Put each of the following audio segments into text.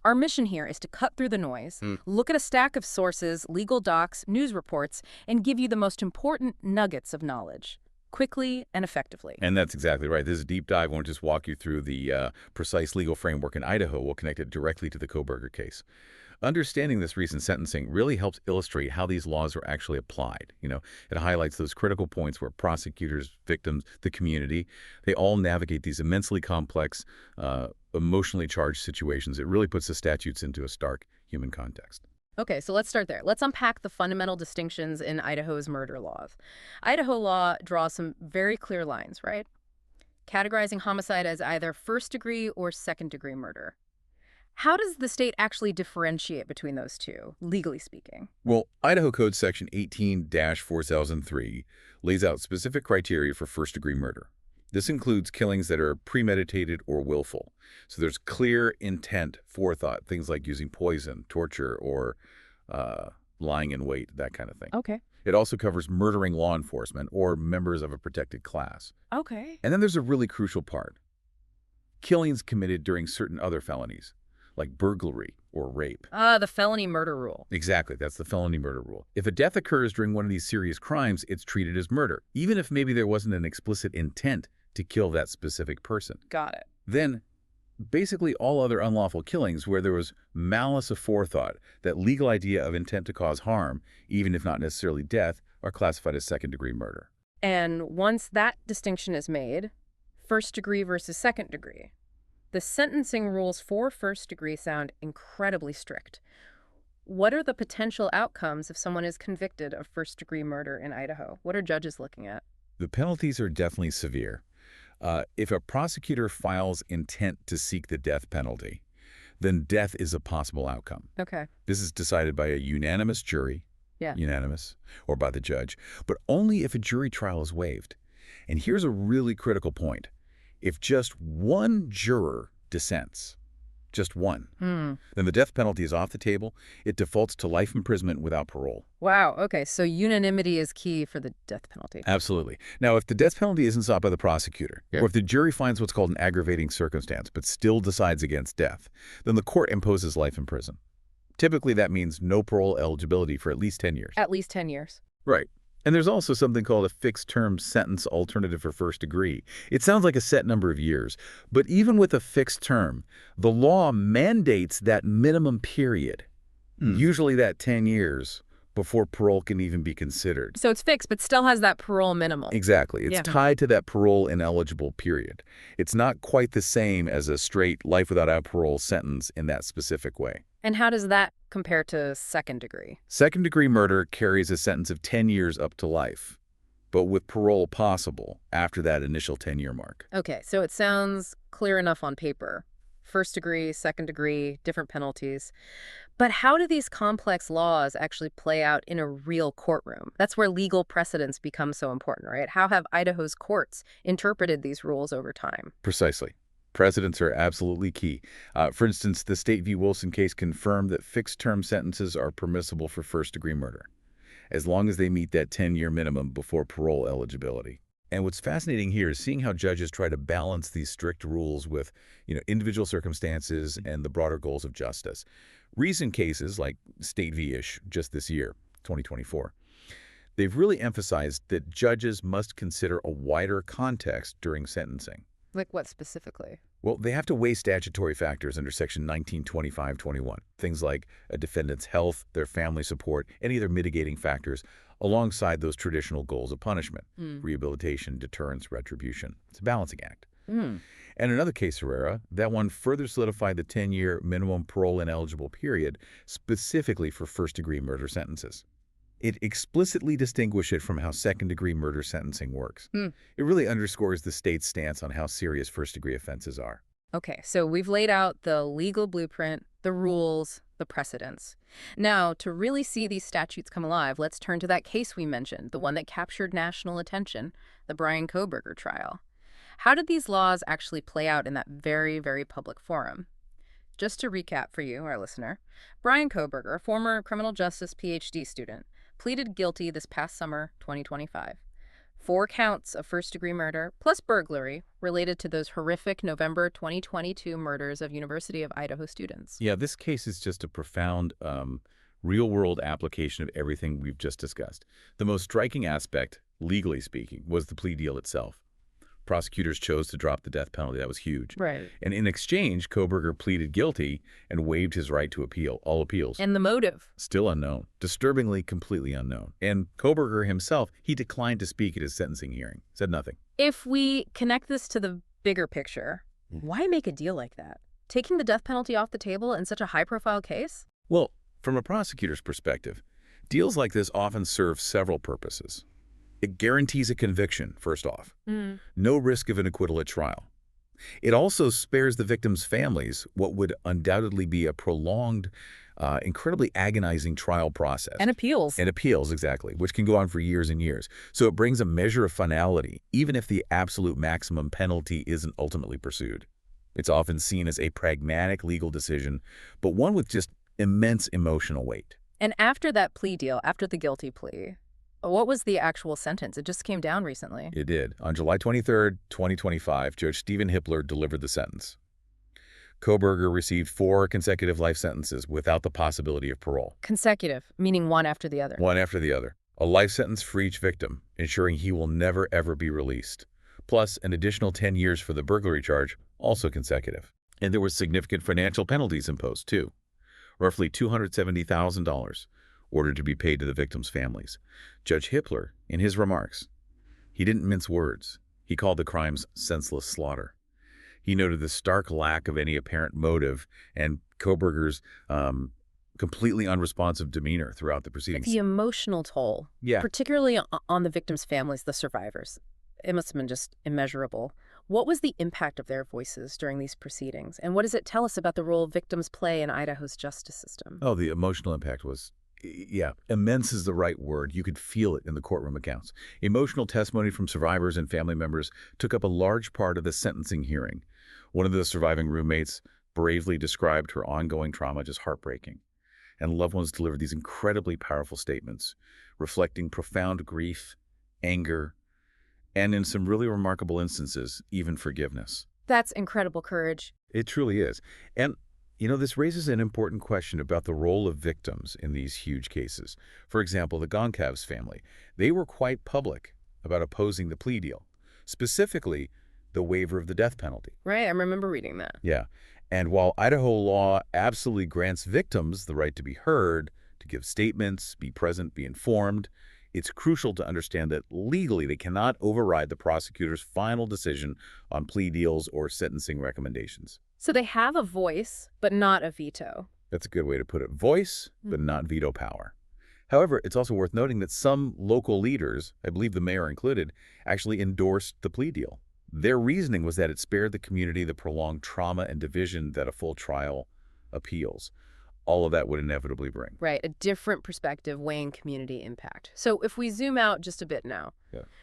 Our mission here is to cut through the noise, look at a stack of sources, legal docs, news reports, and give you the most important nuggets of knowledge, quickly and effectively. And that's exactly right. This deep dive won't just walk you through the precise legal framework in Idaho. We'll connect it directly to the Kohberger case. Understanding this recent sentencing really helps illustrate how these laws are actually applied. It highlights those critical points where prosecutors, victims, the community, they all navigate these immensely complex, emotionally charged situations. It really puts the statutes into a stark human context. Okay, so let's start there. Let's unpack the fundamental distinctions in Idaho's murder laws. Idaho law draws some very clear lines, right? Categorizing homicide as either first-degree or second-degree murder. How does the state actually differentiate between those two, legally speaking? Well, Idaho Code Section 18-4003 lays out specific criteria for first-degree murder. This includes killings that are premeditated or willful. So there's clear intent, forethought, things like using poison, torture, or lying in wait, that kind of thing. Okay. It also covers murdering law enforcement or members of a protected class. Okay. And then there's a really crucial part. Killings committed during certain other felonies, like burglary or rape. The felony-murder rule. Exactly, that's the felony murder rule. If a death occurs during one of these serious crimes, it's treated as murder, even if maybe there wasn't an explicit intent to kill that specific person. Got it. Then, basically all other unlawful killings where there was malice aforethought, that legal idea of intent to cause harm, even if not necessarily death, are classified as second-degree murder. And once that distinction is made, first-degree versus second-degree, the sentencing rules for first-degree sound incredibly strict. What are the potential outcomes if someone is convicted of first-degree murder in Idaho? What are judges looking at? The penalties are definitely severe. If a prosecutor files intent to seek the death penalty, then death is a possible outcome. Okay. This is decided by a unanimous jury, unanimous, or by the judge, but only if a jury trial is waived. And here's a really critical point. If just one juror dissents, just one, then the death penalty is off the table. It defaults to life imprisonment without parole. Wow, okay, so unanimity is key for the death penalty. Absolutely. Now, if the death penalty isn't sought by the prosecutor, or if the jury finds what's called an aggravating circumstance but still decides against death, then the court imposes life in prison. Typically, that means no parole eligibility for at least 10 years. At least 10 years. Right. And there's also something called a fixed-term sentence alternative for first degree. It sounds like a set number of years, but even with a fixed term, the law mandates that minimum period, usually that 10 years, before parole can even be considered. So it's fixed, but still has that parole minimum. Exactly. It's tied to that parole ineligible period. It's not quite the same as a straight life without out parole sentence in that specific way. And how does that compare to second degree? Second-degree murder carries a sentence of 10 years up to life, but with parole possible after that initial 10-year mark. Okay, so it sounds clear enough on paper. First degree, second degree, different penalties. But how do these complex laws actually play out in a real courtroom? That's where legal precedents become so important, right? How have Idaho's courts interpreted these rules over time? Precisely. Precedents are absolutely key. For instance, the State v. Wilson case confirmed that fixed-term sentences are permissible for first-degree murder, as long as they meet that 10-year minimum before parole eligibility. And what's fascinating here is seeing how judges try to balance these strict rules with, individual circumstances and the broader goals of justice. Recent cases like State v. Ish just this year, 2024, they've really emphasized that judges must consider a wider context during sentencing. Like what specifically? Well, they have to weigh statutory factors under Section 1925-21. Things like a defendant's health, their family support, any other mitigating factors, alongside those traditional goals of punishment, rehabilitation, deterrence, retribution. It's a balancing act. And another case, Herrera, that one further solidified the 10-year minimum parole ineligible period specifically for first-degree murder sentences. It explicitly distinguished it from how second-degree murder sentencing works. It really underscores the state's stance on how serious first-degree offenses are. Okay, so we've laid out the legal blueprint, the rules, the precedents. Now, to really see these statutes come alive, let's turn to that case we mentioned, the one that captured national attention, the Brian Kohberger trial. How did these laws actually play out in that very, very public forum? Just to recap for you, our listener, Brian Kohberger, a former criminal justice PhD student, pleaded guilty this past summer, 2025. 4 counts of first-degree murder plus burglary related to those horrific November 2022 murders of University of Idaho students. Yeah, this case is just a profound real-world application of everything we've just discussed. The most striking aspect, legally speaking, was the plea deal itself. Prosecutors chose to drop the death penalty. That was huge. Right. And in exchange, Kohberger pleaded guilty and waived his right to appeal, all appeals. And the motive? Still unknown. Disturbingly, completely unknown. And Kohberger himself, he declined to speak at his sentencing hearing. Said nothing. If we connect this to the bigger picture, why make a deal like that? Taking the death penalty off the table in such a high-profile case? Well, from a prosecutor's perspective, deals like this often serve several purposes. It guarantees a conviction, first off. No risk of an acquittal at trial. It also spares the victims' families what would undoubtedly be a prolonged, incredibly agonizing trial process. And appeals. And appeals, exactly, which can go on for years and years. So it brings a measure of finality, even if the absolute maximum penalty isn't ultimately pursued. It's often seen as a pragmatic legal decision, but one with just immense emotional weight. And after that plea deal, after the guilty plea, what was the actual sentence? It just came down recently. It did. On July 23rd, 2025, Judge Stephen Hippler delivered the sentence. Kohberger received 4 consecutive life sentences without the possibility of parole. Consecutive, meaning one after the other. One after the other. A life sentence for each victim, ensuring he will never, ever be released. Plus, an additional 10 years for the burglary charge, also consecutive. And there were significant financial penalties imposed, too. Roughly $270,000 ordered to be paid to the victims' families. Judge Hippler, in his remarks, he didn't mince words. He called the crimes senseless slaughter. He noted the stark lack of any apparent motive and Kohberger's completely unresponsive demeanor throughout the proceedings. The emotional toll, particularly on the victims' families, the survivors, it must have been just immeasurable. What was the impact of their voices during these proceedings? And what does it tell us about the role victims play in Idaho's justice system? Oh, the emotional impact was, immense is the right word. You could feel it in the courtroom accounts. Emotional testimony from survivors and family members took up a large part of the sentencing hearing. One of the surviving roommates bravely described her ongoing trauma as heartbreaking. And loved ones delivered these incredibly powerful statements, reflecting profound grief, anger, and in some really remarkable instances, even forgiveness. That's incredible courage. It truly is. And this raises an important question about the role of victims in these huge cases. For example, the Goncalves family. They were quite public about opposing the plea deal, specifically the waiver of the death penalty. Right, I remember reading that. Yeah. And while Idaho law absolutely grants victims the right to be heard, to give statements, be present, be informed, it's crucial to understand that legally they cannot override the prosecutor's final decision on plea deals or sentencing recommendations. So they have a voice, but not a veto. That's a good way to put it. Voice, but not veto power. However, it's also worth noting that some local leaders, I believe the mayor included, actually endorsed the plea deal. Their reasoning was that it spared the community the prolonged trauma and division that a full trial appeals. All of that would inevitably bring. Right, a different perspective weighing community impact. So if we zoom out just a bit now,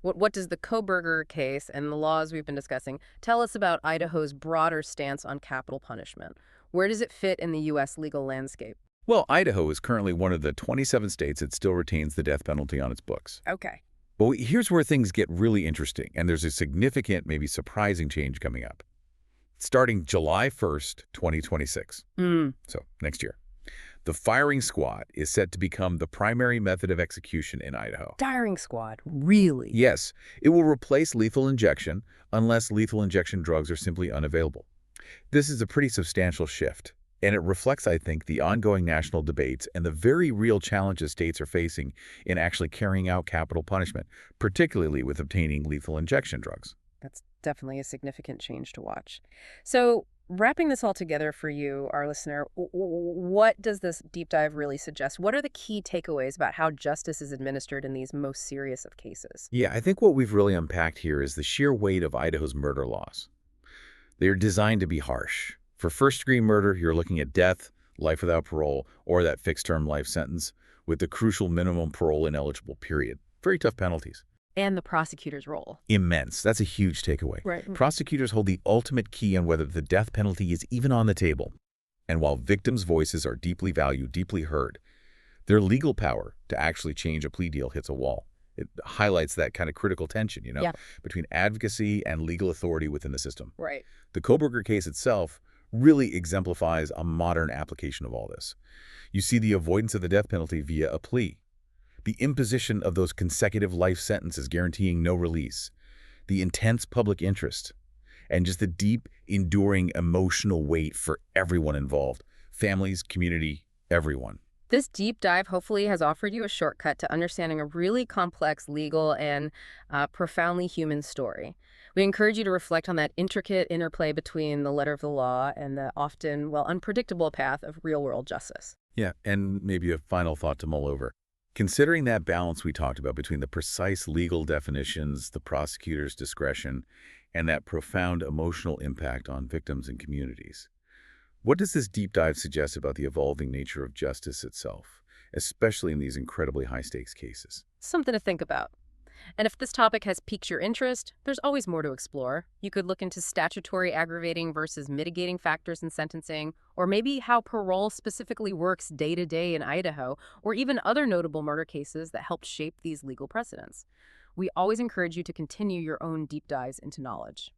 what does the Kohberger case and the laws we've been discussing tell us about Idaho's broader stance on capital punishment? Where does it fit in the U.S. legal landscape? Well, Idaho is currently one of the 27 states that still retains the death penalty on its books. Okay. But here's where things get really interesting, and there's a significant, maybe surprising change coming up. Starting July 1st, 2026, so next year, the firing squad is set to become the primary method of execution in Idaho. Firing squad? Really? Yes. It will replace lethal injection unless lethal injection drugs are simply unavailable. This is a pretty substantial shift, and it reflects, I think, the ongoing national debates and the very real challenges states are facing in actually carrying out capital punishment, particularly with obtaining lethal injection drugs. That's definitely a significant change to watch. So, wrapping this all together for you, our listener, what does this deep dive really suggest? What are the key takeaways about how justice is administered in these most serious of cases? Yeah, I think what we've really unpacked here is the sheer weight of Idaho's murder laws. They're designed to be harsh. For first-degree murder, you're looking at death, life without parole, or that fixed-term life sentence with the crucial minimum parole ineligible period. Very tough penalties. And the prosecutor's role. Immense. That's a huge takeaway. Right. Prosecutors hold the ultimate key on whether the death penalty is even on the table. And while victims' voices are deeply valued, deeply heard, their legal power to actually change a plea deal hits a wall. It highlights that kind of critical tension, Yeah. between advocacy and legal authority within the system. Right. The Kohberger case itself really exemplifies a modern application of all this. You see the avoidance of the death penalty via a plea, the imposition of those consecutive life sentences guaranteeing no release, the intense public interest, and just the deep, enduring emotional weight for everyone involved, families, community, everyone. This deep dive hopefully has offered you a shortcut to understanding a really complex legal and profoundly human story. We encourage you to reflect on that intricate interplay between the letter of the law and the often, well, unpredictable path of real-world justice. Yeah, and maybe a final thought to mull over. Considering that balance we talked about between the precise legal definitions, the prosecutor's discretion, and that profound emotional impact on victims and communities, what does this deep dive suggest about the evolving nature of justice itself, especially in these incredibly high-stakes cases? Something to think about. And if this topic has piqued your interest, there's always more to explore. You could look into statutory aggravating versus mitigating factors in sentencing, or maybe how parole specifically works day to day in Idaho, or even other notable murder cases that helped shape these legal precedents. We always encourage you to continue your own deep dives into knowledge.